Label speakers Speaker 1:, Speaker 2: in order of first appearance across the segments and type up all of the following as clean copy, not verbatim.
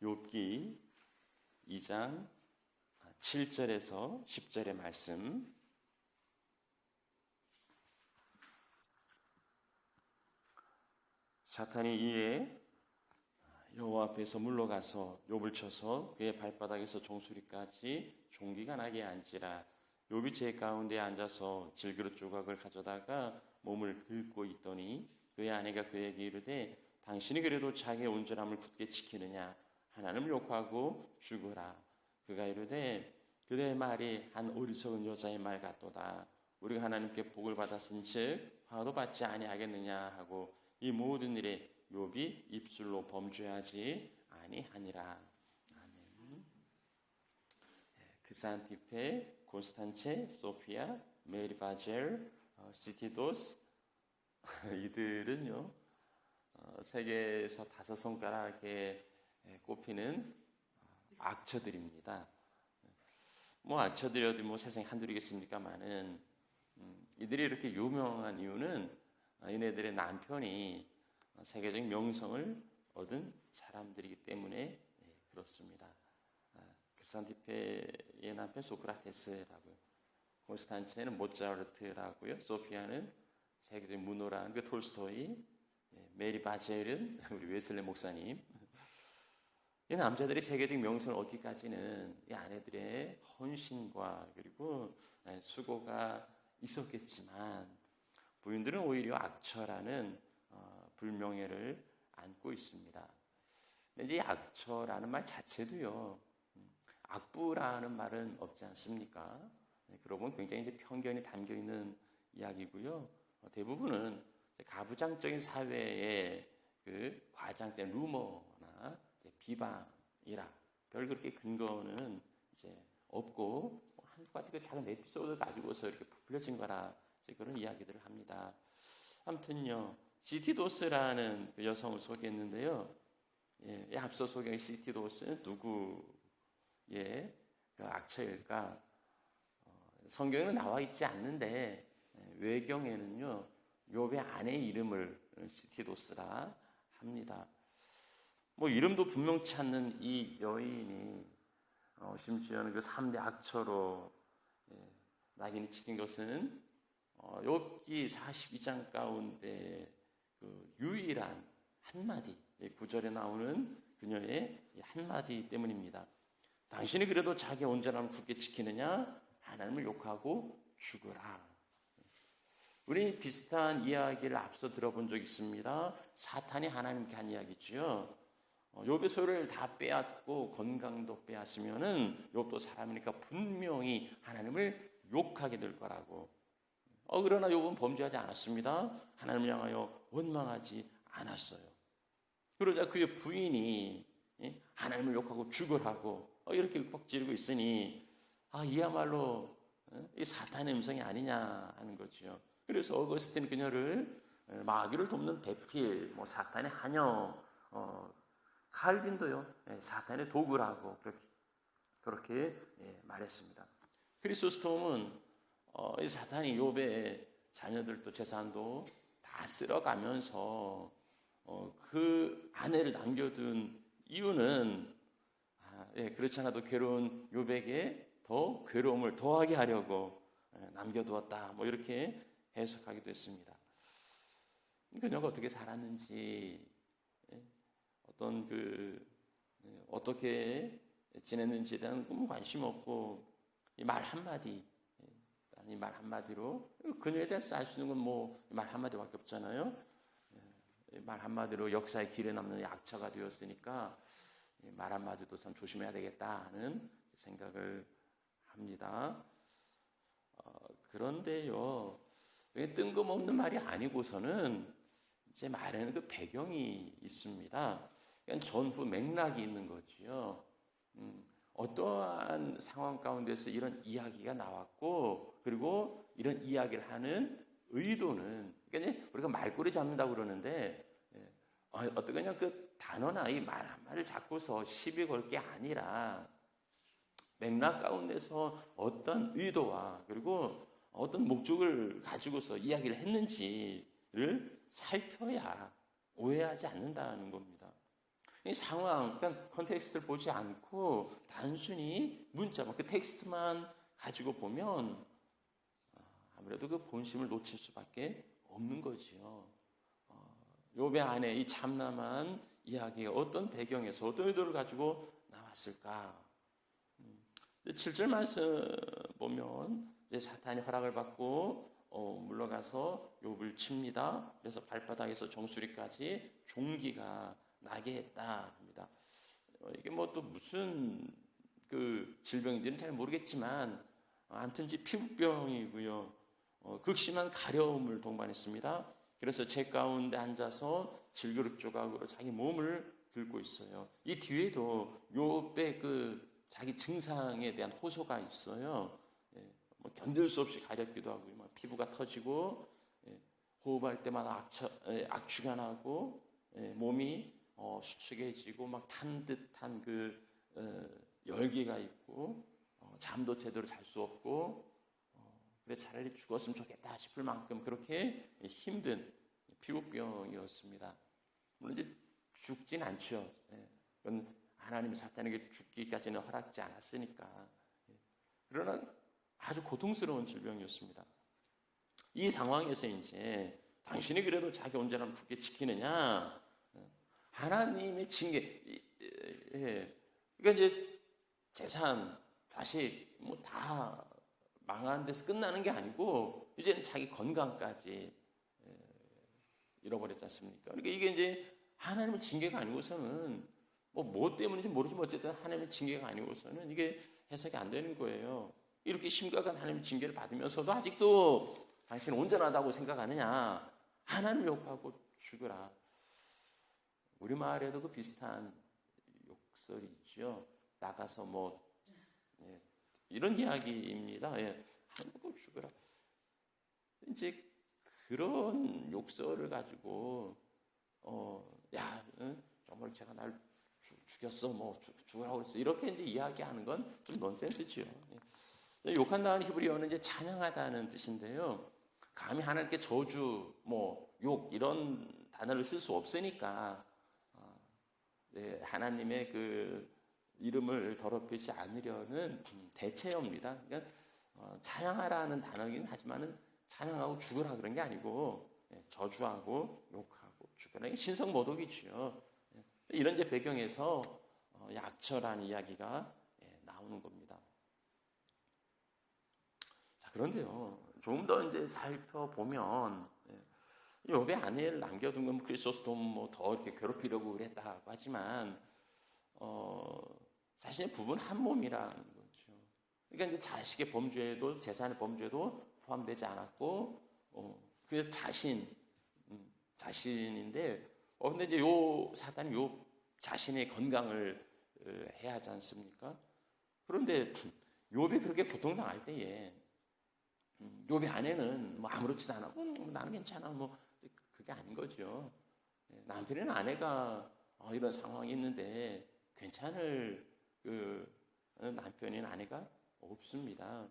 Speaker 1: 욥기 2장 7절에서 10절의 말씀. 사탄이 이에 여호와 앞에서 물러가서 욥을 쳐서 그의 발바닥에서 종소리까지 종기가 나게 앉으라. 욥이 제 가운데 앉아서 질그릇 조각을 가져다가 몸을 긁고 있더니 그의 아내가 그에게 이르되 당신이 그래도 자기의 온전함을 굳게 지키느냐? 하나님을 욕하고 죽으라. 그가 이르되 그대의 말이 한 어리석은 여자의 말 같도다. 우리가 하나님께 복을 받았은즉 화도 받지 아니하겠느냐 하고 이 모든 일에 욥이 입술로 범죄하지 아니하니라. 아멘. 크산티페, 콘스탄체, 소피아, 메리 바젤, 시티도스 이들은요 세계에서 5손가락에 꼽히는 악처들입니다. 뭐 악처들이 어디 뭐 세상에 한둘이겠습니까마는 이들이 이렇게 유명한 이유는 얘네들의 남편이 세계적 명성을 얻은 사람들이기 때문에 그렇습니다. 크산티페의 남편 소크라테스라고요. 콘스탄체는 모차르트라고요. 소피아는 세계적 문호라는 그 톨스토이, 메리 바젤은 우리 웨슬레 목사님. 이 남자들이 세계적 명성을 얻기까지는 이 아내들의 헌신과 그리고 수고가 있었겠지만 부인들은 오히려 악처라는 불명예를 안고 있습니다. 근데 이 악처라는 말 자체도요, 악부라는 말은 없지 않습니까? 그러고 보면 굉장히 이제 편견이 담겨 있는 이야기고요. 대부분은 가부장적인 사회의 그 과장된 루머나 비방이라 별 그렇게 근거는 이제 없고 한 가지 그 작은 에피소드 가지고서 이렇게 부풀려진 거라 그런 이야기들을 합니다. 아무튼요, 시티도스라는 그 여성을 소개했는데요. 앞서 소개한 시티도스는 누구의 그 악처일까? 성경에는 나와 있지 않는데 외경에는요 욥의 아내의 이름을 시티도스라 합니다. 뭐 이름도 분명치 않는 이 여인이 심지어는 그 3대 악처로 낙인이 찍힌 것은 욥기 42장 가운데 그 유일한 한마디, 구절에 나오는 그녀의 한마디 때문입니다. 당신이 그래도 자기 온전함을 굳게 지키느냐? 하나님을 욕하고 죽으라. 우리 비슷한 이야기를 앞서 들어본 적 있습니다. 사탄이 하나님께 한 이야기죠. 욥의 소유를 다 빼앗고 건강도 빼앗으면은 욥도 사람이니까 분명히 하나님을 욕하게 될 거라고. 그러나 욥은 범죄하지 않았습니다. 하나님을 향하여 원망하지 않았어요. 그러자 그의 부인이 하나님을 욕하고 죽으라고 이렇게 윽박지르고 있으니 이야말로 이 사탄의 음성이 아니냐 하는 거죠. 그래서 어거스틴은 그녀를 마귀를 돕는 배필, 사탄의 하녀, 칼빈도요 사탄의 도구라고 그렇게 말했습니다. 크리소스톰은 이 사탄이 욥의 자녀들도 재산도 다 쓸어가면서 그 아내를 남겨둔 이유는 그렇지 않아도 괴로운 욥에게 더 괴로움을 더하게 하려고 남겨두었다. 이렇게 해석하기도 했습니다. 그녀가 어떻게 살았는지, 어떻게 지냈는지에 대한 관심 없고 이 말 한마디, 이 말 한마디로 그녀에 대해서 알 수 있는 건 말 한마디밖에 없잖아요. 말 한마디로 역사의 길에 남는 약처가 되었으니까 말 한마디도 참 조심해야 되겠다 하는 생각을 합니다. 그런데요, 뜬금없는 말이 아니고서는 제 말에는 그 배경이 있습니다. 그러니까 전후 맥락이 있는 거지요. 어떠한 상황 가운데서 이런 이야기가 나왔고, 그리고 이런 이야기를 하는 의도는, 그러니까 우리가 말꼬리 잡는다고 그러는데, 어떻게 그냥 그 단어나 이 말 한마디를 잡고서 시비 걸 게 아니라, 맥락 가운데서 어떤 의도와 그리고 어떤 목적을 가지고서 이야기를 했는지를 살펴야 오해하지 않는다는 겁니다. 이 상황, 그러니까 컨텍스트를 보지 않고 단순히 문자만, 그 텍스트만 가지고 보면 아무래도 그 본심을 놓칠 수밖에 없는 거지요. 욥의 안에 이 참남한 이야기가 어떤 배경에서 어떤 의도를 가지고 나왔을까? 7절 말씀 보면 이제 사탄이 허락을 받고 물러가서 욥을 칩니다. 그래서 발바닥에서 정수리까지 종기가 나게 했다 합니다. 이게 뭐 또 무슨 그 질병인지는 잘 모르겠지만 아무튼 피부병이고요. 극심한 가려움을 동반했습니다. 그래서 제 가운데 앉아서 질그릇 조각으로 자기 몸을 긁고 있어요. 이 뒤에도 욥의 그 자기 증상에 대한 호소가 있어요. 뭐 견딜 수 없이 가렵기도 하고, 막 피부가 터지고, 호흡할 때마다 악취가 나고, 몸이 수축해지고, 막 탄 듯한 그 열기가 있고, 잠도 제대로 잘 수 없고, 그래 차라리 죽었으면 좋겠다 싶을 만큼 그렇게 힘든 피부병이었습니다. 물론 이제 죽진 않죠. 그건 하나님이 사탄에게 죽기까지는 허락지 않았으니까. 그러나 아주 고통스러운 질병이었습니다. 이 상황에서 이제 당신이 그래도 자기 온전함을 굳게 지키느냐? 하나님의 징계. 그러니까 이제 재산, 자식 뭐 다 망한 데서 끝나는 게 아니고 이제는 자기 건강까지 잃어버렸지 않습니까? 그러니까 이게 이제 하나님의 징계가 아니고서는 뭐 때문인지 모르지만 어쨌든 하나님의 징계가 아니고서는 이게 해석이 안 되는 거예요. 이렇게 심각한 하나님의 징계를 받으면서도 아직도 당신은 온전하다고 생각하느냐? 하나님 욕하고 죽으라. 우리말에도 그 비슷한 욕설이 있죠. 나가서 이런 이야기입니다. 하나님 죽으라. 이제 그런 욕설을 가지고 정말 제가 날 죽였어, 죽으라고 했어. 이렇게 이제 이야기하는 건 좀 넌센스지요. 욕한다는 히브리어는 이제 찬양하다는 뜻인데요. 감히 하나님께 저주, 욕 이런 단어를 쓸 수 없으니까 하나님의 그 이름을 더럽히지 않으려는 대체어입니다. 그러니까 찬양하라는 단어이긴 하지만은 찬양하고 죽으라 그런 게 아니고 저주하고 욕하고 죽으라. 이게 신성모독이죠. 이런 이제 배경에서 약철한 이야기가 나오는 겁니다. 자, 그런데요, 조금 더 이제 살펴보면 욥의 아내를 남겨둔 건 그리스도도 더 이렇게 괴롭히려고 그랬다고 하지만 자신의 부부는 한 몸이라는 거죠. 그러니까 이제 자식의 범죄도 재산의 범죄도 포함되지 않았고 그 자신인데 근데 이제 사탄이 자신의 건강을 해야 하지 않습니까? 그런데 욥이 그렇게 고통당할 때에 욥의 아내는 아무렇지도 않고 나는 괜찮아 그게 아닌 거죠. 남편이나 아내가 이런 상황이 있는데 괜찮을 그 남편이나 아내가 없습니다.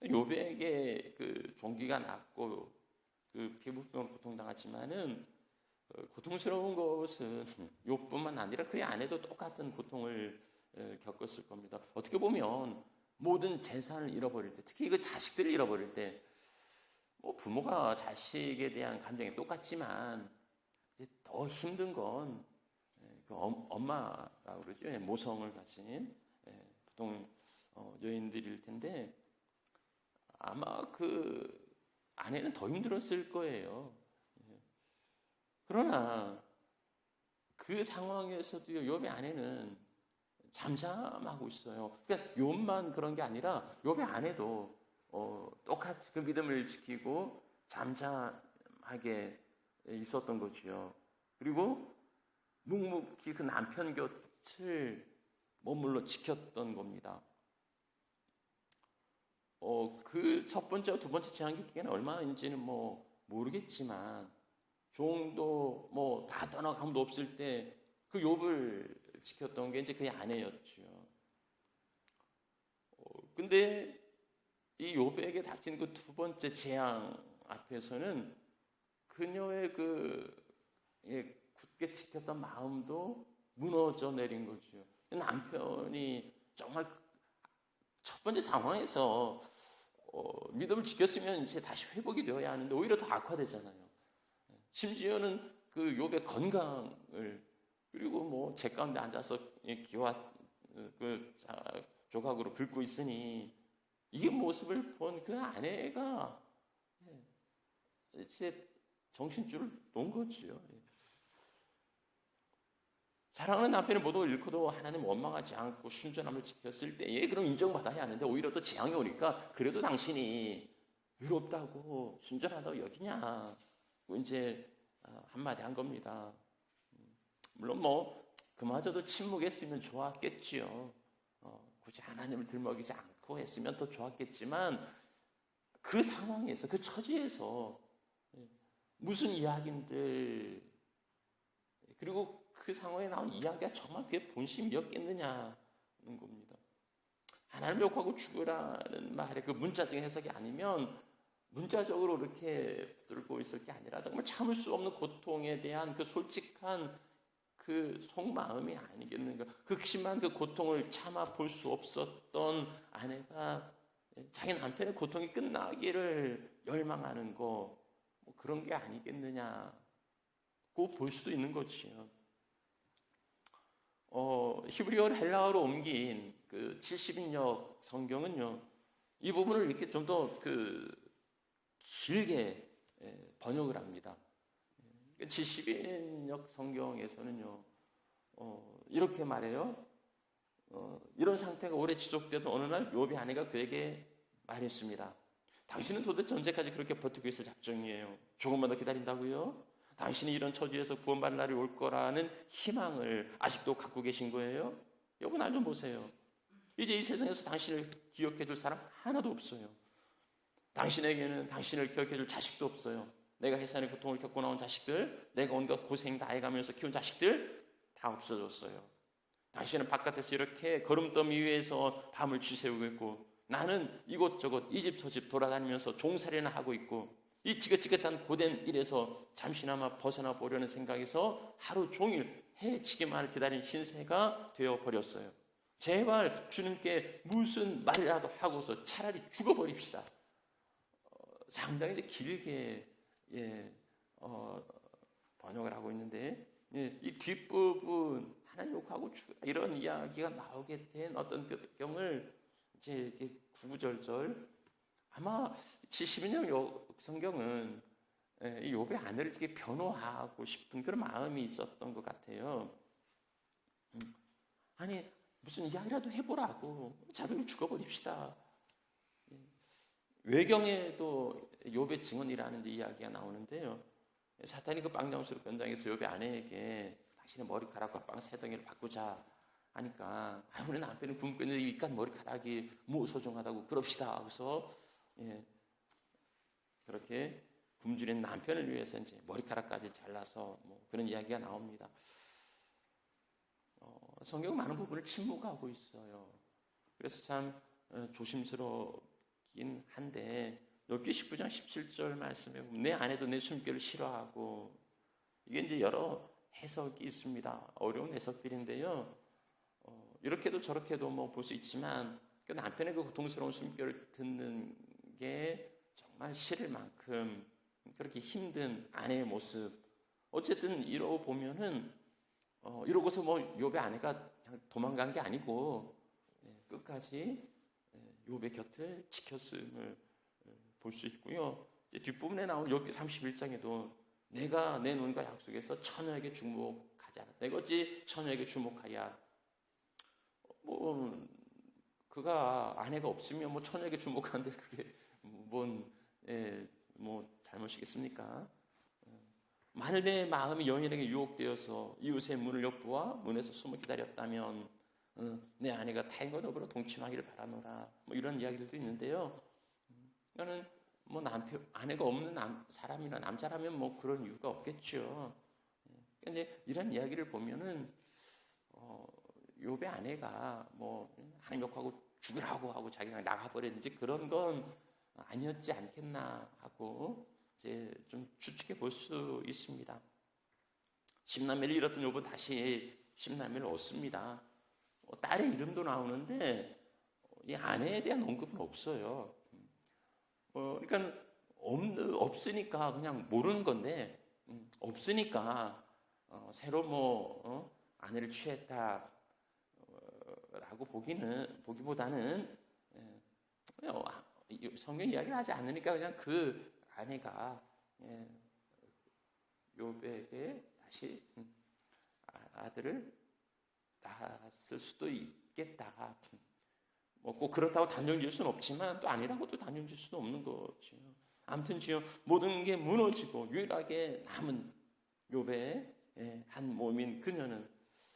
Speaker 1: 욥에게 그 종기가 났고 그 피부병 고통당하지만은 고통스러운 것은 욥뿐만 아니라 그의 아내도 똑같은 고통을 겪었을 겁니다. 어떻게 보면 모든 재산을 잃어버릴 때, 특히 그 자식들을 잃어버릴 때, 부모가 자식에 대한 감정이 똑같지만 이제 더 힘든 건 그 엄마라고 그러죠. 모성을 가진 보통 여인들일 텐데 아마 그 아내는 더 힘들었을 거예요. 그러나 그 상황에서도요, 욥의 아내는 잠잠하고 있어요. 그러니까 욥만 그런 게 아니라 욥의 아내도 똑같이 그 믿음을 지키고 잠잠하게 있었던 거지요. 그리고 묵묵히 그 남편 곁을 머물러 지켰던 겁니다. 그 첫 번째와 두 번째 재앙기 기간이 얼마인지는 모르겠지만 종도 다 떠나가 아무도 없을 때 그 욥을 지켰던 게 이제 그의 아내였죠. 근데 이 욥에게 닥친 그 두 번째 재앙 앞에서는 그녀의 굳게 지켰던 마음도 무너져 내린 거죠. 남편이 정말 첫 번째 상황에서 믿음을 지켰으면 이제 다시 회복이 되어야 하는데 오히려 더 악화되잖아요. 심지어는 그 욥의 건강을, 그리고 뭐 제 가운데 앉아서 기와 그 조각으로 긁고 있으니 이 모습을 본 그 아내가 제 정신줄을 놓은 거지요. 사랑하는 남편이 모두 잃고도 하나님 원망하지 않고 순전함을 지켰을 때에 그럼 인정받아야 하는데 오히려 또 재앙이 오니까 그래도 당신이 의롭다고 순전하다고 여기냐, 이제 한마디 한 겁니다. 물론 뭐 그마저도 침묵했으면 좋았겠지요. 굳이 하나님을 들먹이지 않고 했으면 더 좋았겠지만 그 상황에서, 그 처지에서 무슨 이야기인들, 그리고 그 상황에 나온 이야기가 정말 그게 본심이었겠느냐는 겁니다. 하나님을 욕하고 죽으라는 말의 그 문자적인 해석이 아니면 문자적으로 이렇게 붙들고 있을 게 아니라 정말 참을 수 없는 고통에 대한 그 솔직한 그 속마음이 아니겠는가. 극심한 그 고통을 참아 볼 수 없었던 아내가 자기 남편의 고통이 끝나기를 열망하는 거, 뭐 그런 게 아니겠느냐고 볼 수도 있는 거지요. 히브리어를 헬라어로 옮긴 그 70인역 성경은요, 이 부분을 이렇게 좀 더 길게 번역을 합니다. 70인역 성경에서는요, 이렇게 말해요. 이런 상태가 오래 지속되던 어느 날 욥의 아내가 그에게 말했습니다. 당신은 도대체 언제까지 그렇게 버티고 있을 작정이에요? 조금만 더 기다린다고요? 당신이 이런 처지에서 구원받는 날이 올 거라는 희망을 아직도 갖고 계신 거예요? 여보, 날 좀 보세요. 이제 이 세상에서 당신을 기억해 줄 사람 하나도 없어요. 당신에게는 당신을 기억해 줄 자식도 없어요. 내가 해산의 고통을 겪고 나온 자식들, 내가 온갖 고생 다 해가면서 키운 자식들 다 없어졌어요. 당신은 바깥에서 이렇게 거름더미 위에서 밤을 쥐새우고 있고, 나는 이곳저곳 이 집 저 집 돌아다니면서 종살이나 하고 있고, 이 지긋지긋한 고된 일에서 잠시나마 벗어나 보려는 생각에서 하루 종일 해지기만을 기다린 신세가 되어버렸어요. 제발 주님께 무슨 말이라도 하고서 차라리 죽어버립시다. 상당히 길게 번역을 하고 있는데, 이 뒷부분 하나님 욕하고 이런 이야기가 나오게 된 어떤 그 경을 이제 이렇게 구구절절, 아마 70인역 성경은 이 욥의 아내를 이렇게 변호하고 싶은 그런 마음이 있었던 것 같아요. 아니 무슨 이야기라도 해보라고, 자기로 죽어버립시다. 외경에도 욥의 증언이라는 이야기가 나오는데요. 사탄이 그 빵장수로 변장해서 욥의 아내에게 당신의 머리카락과 빵 세 덩이를 바꾸자 하니까, 우리 남편이 굶고 있는데 이깟 머리카락이 뭐 소중하다고 그럽시다 하고서 그렇게 굶주린 남편을 위해서 이제 머리카락까지 잘라서 뭐 그런 이야기가 나옵니다. 성경은 많은 부분을 침묵하고 있어요. 그래서 참 조심스럽긴 한데, 욥기 19장 17절 말씀에 내 아내도 내 숨결을 싫어하고, 이게 이제 여러 해석이 있습니다. 어려운 해석들인데요. 이렇게도 저렇게도 뭐 볼 수 있지만, 그 남편의 그 고통스러운 숨결을 듣는 게 정말 싫을 만큼 그렇게 힘든 아내의 모습. 어쨌든 이러고 보면은 이러고서 뭐 욥의 아내가 그냥 도망간 게 아니고 끝까지 욥의 곁을 지켰음을 볼 수 있고요. 뒷부분에 나온 욥기 31장에도 내가 내 눈과 약속에서 처녀에게 주목하지 않았다. 내가 어찌 처녀에게 주목하랴. 뭐 그가 아내가 없으면 뭐 처녀에게 주목하는데 그게 뭐 잘못이겠습니까? 만일 내 마음이 여인에게 유혹되어서 이웃의 문을 엿보아 문에서 숨어 기다렸다면 내 아내가 타인과 더불어 동침하기를 바라노라. 뭐 이런 이야기들도 있는데요. 나는 뭐 아내가 없는 사람이나 남자라면 뭐 그런 이유가 없겠죠. 근데 이런 이야기를 보면은 욥의 아내가 뭐 하나님 욕하고 죽으라고 하고 자기가 나가버렸는지 그런 건 아니었지 않겠나 하고 이제 좀 추측해 볼 수 있습니다. 십남매를 잃었던 욥은 다시 십남매를 얻습니다. 딸의 이름도 나오는데 이 아내에 대한 언급은 없어요. 그러니까 없으니까 그냥 모르는 건데 없으니까 새로 아내를 취했다 라고 보기보다는 성경 이야기를 하지 않으니까 그냥 그 아내가 욥에게 다시 아들을 낳았을 수도 있겠다. 꼭 그렇다고 단정지을 수는 없지만 또 아니라고도 단정지을 수는 없는 거죠. 아무튼지요, 모든 게 무너지고 유일하게 남은 욥의 한 몸인 그녀는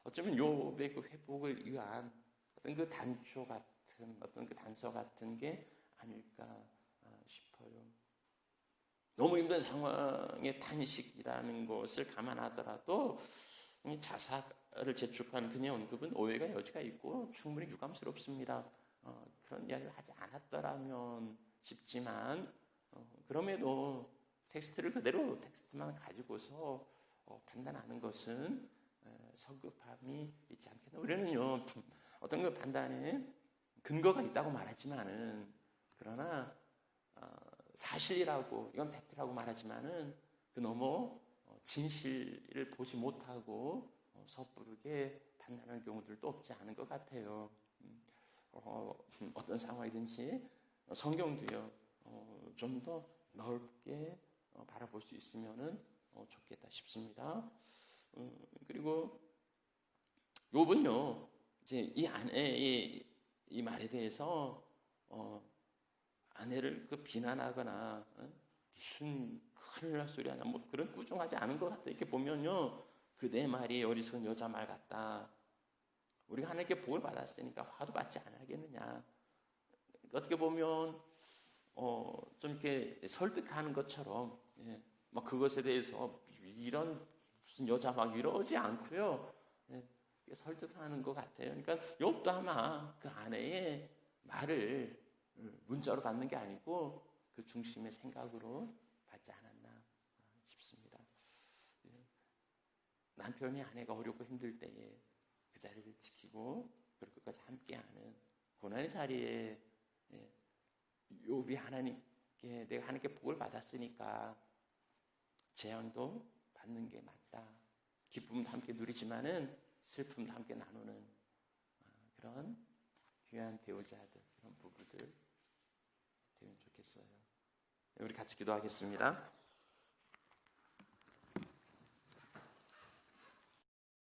Speaker 1: 어쩌면 욥의 그 회복을 위한 어떤 그 단초 같은 어떤 그 단서 같은 게 아닐까 싶어요. 너무 힘든 상황의 탄식이라는 것을 감안하더라도 자사를 재촉한 그녀의 언급은 오해가 여지가 있고 충분히 유감스럽습니다. 그런 이야기를 하지 않았더라면 싶지만 그럼에도 텍스트를 그대로 텍스트만 가지고서 판단하는 것은 성급함이 있지 않겠나. 우리는요 어떤 그 판단에 근거가 있다고 말하지만은 그러나 사실이라고 이건 팩트라고 말하지만은 그 너무 진실을 보지 못하고 섣부르게 판단하는 경우들도 없지 않은 것 같아요. 어떤 상황이든지 성경도요 좀 더 넓게 바라볼 수 있으면은 좋겠다 싶습니다. 그리고 욥은요 이제 이 아내의 이 말에 대해서 아내를 그 비난하거나 무슨 큰일 날 소리 하냐 뭐 그런 꾸중하지 않은 것 같다. 이렇게 보면요 그 내 말이 어리석은 여자 말 같다. 우리가 하나님께 복을 받았으니까 화도 받지 않겠느냐. 어떻게 보면 좀 이렇게 설득하는 것처럼 막 그것에 대해서 이런 무슨 여자 막 이러지 않고요 설득하는 것 같아요. 그러니까 욥도 아마 그 아내의 말을 문자로 받는 게 아니고 그 중심의 생각으로 받지 않았나 싶습니다. 남편이 아내가 어렵고 힘들 때에 그 자리를 지키고 그럴 끝까지 함께하는 고난의 자리에 욥이 하나님께 내가 하나님께 복을 받았으니까 재앙도 받는 게 맞다. 기쁨도 함께 누리지만은 슬픔도 함께 나누는 그런 귀한 배우자들, 그런 부부들 되면 좋겠어요. 우리 같이 기도하겠습니다.